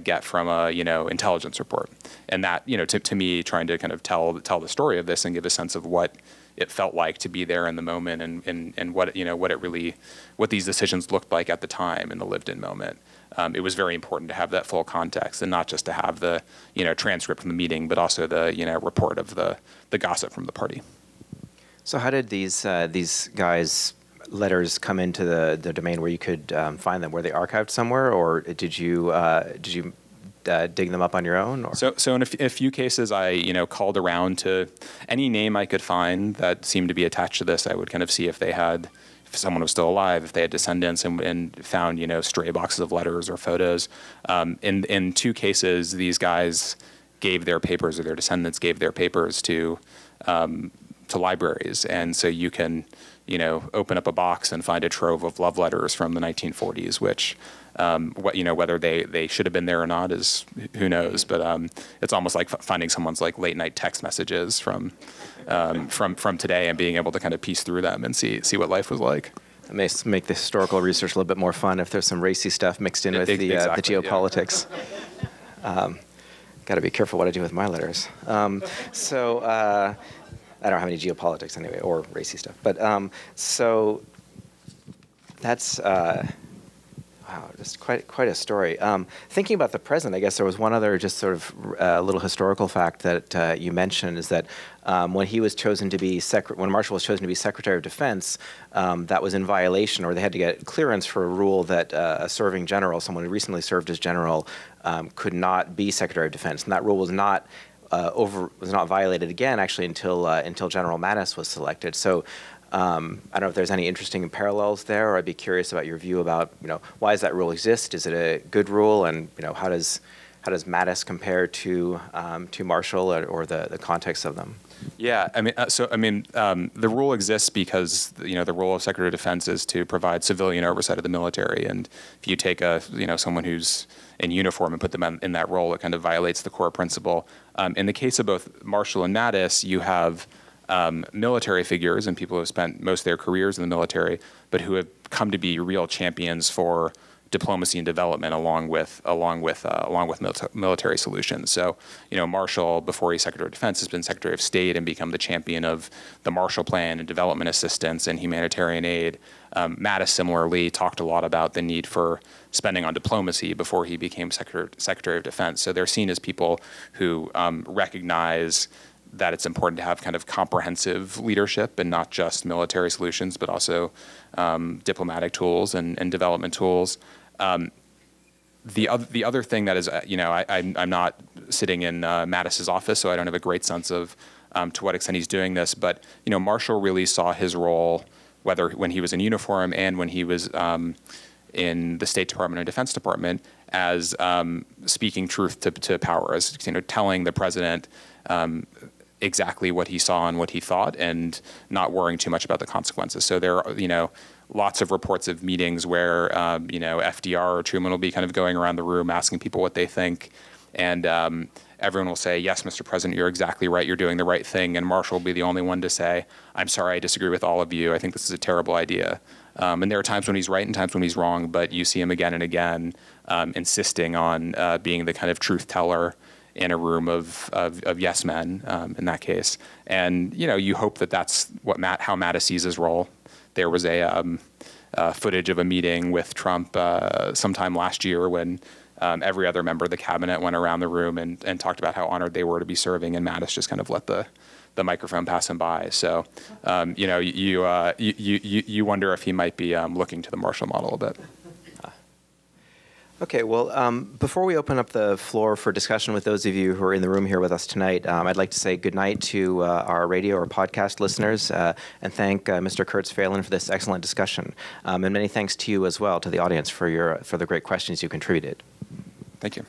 get from a intelligence report. And that to me, trying to kind of tell the story of this and give a sense of what it felt like to be there in the moment, and what these decisions looked like at the time in the lived-in moment. It was very important to have that full context, and not just to have the transcript from the meeting, but also the report of the gossip from the party. So how did these guys' letters come into the domain where you could find them? Were they archived somewhere, or did you dig them up on your own? Or? So in a few cases, I called around to any name I could find that seemed to be attached to this. I would kind of see if someone was still alive, if they had descendants, and found stray boxes of letters or photos. In two cases, these guys gave their papers, or their descendants gave their papers to libraries, and so you can open up a box and find a trove of love letters from the 1940s, which whether they should have been there or not is who knows, but it's almost like finding someone's like late night text messages from today, and being able to kind of piece through them and see what life was like. It may make the historical research a little bit more fun if there's some racy stuff mixed in with the geopolitics. Yeah. Got to be careful what I do with my letters. I don't have any geopolitics anyway, or racy stuff. But so that's wow, just quite a story. Thinking about the present, I guess there was one other just sort of little historical fact that you mentioned, is that when he was chosen to be when Marshall was chosen to be Secretary of Defense, that was in violation, or they had to get clearance for a rule that a serving general, someone who recently served as general, could not be Secretary of Defense, and that rule was not violated again, actually, until General Mattas was selected. So I don't know if there's any interesting parallels there, or I'd be curious about your view about why does that rule exist? Is it a good rule, and how does Mattas compare to Marshall, or the context of them? Yeah, the rule exists because the role of Secretary of Defense is to provide civilian oversight of the military, and if you take someone who's in uniform and put them in that role, it kind of violates the core principle. In the case of both Marshall and Mattas, you have military figures and people who have spent most of their careers in the military, but who have come to be real champions for diplomacy and development, along with military solutions. So, Marshall, before he's Secretary of Defense, has been Secretary of State and become the champion of the Marshall Plan and development assistance and humanitarian aid. Mattas similarly talked a lot about the need for spending on diplomacy before he became Secretary of Defense. So they're seen as people who recognize that it's important to have kind of comprehensive leadership, and not just military solutions, but also diplomatic tools and development tools. The other thing that is, I'm not sitting in Mattas's office, so I don't have a great sense of to what extent he's doing this. But Marshall really saw his role, whether when he was in uniform and when he was in the State Department and Defense Department, as speaking truth to power, as telling the president exactly what he saw and what he thought, and not worrying too much about the consequences. So there are lots of reports of meetings where FDR or Truman will be kind of going around the room asking people what they think, and everyone will say, "Yes, Mr. President, you're exactly right. You're doing the right thing." And Marshall will be the only one to say, "I'm sorry, I disagree with all of you. I think this is a terrible idea." And there are times when he's right and times when he's wrong, but you see him again and again insisting on being the kind of truth teller in a room of yes men in that case. And you hope that that's how Mattas sees his role. There was a footage of a meeting with Trump sometime last year when every other member of the cabinet went around the room and talked about how honored they were to be serving, and Mattas just kind of let the microphone pass him by. So, you wonder if he might be looking to the Marshall model a bit. Okay, well, before we open up the floor for discussion with those of you who are in the room here with us tonight, I'd like to say goodnight to our radio or podcast listeners and thank Mr. Kurtz-Phelan for this excellent discussion. And many thanks to you as well, to the audience, for the great questions you contributed. Thank you.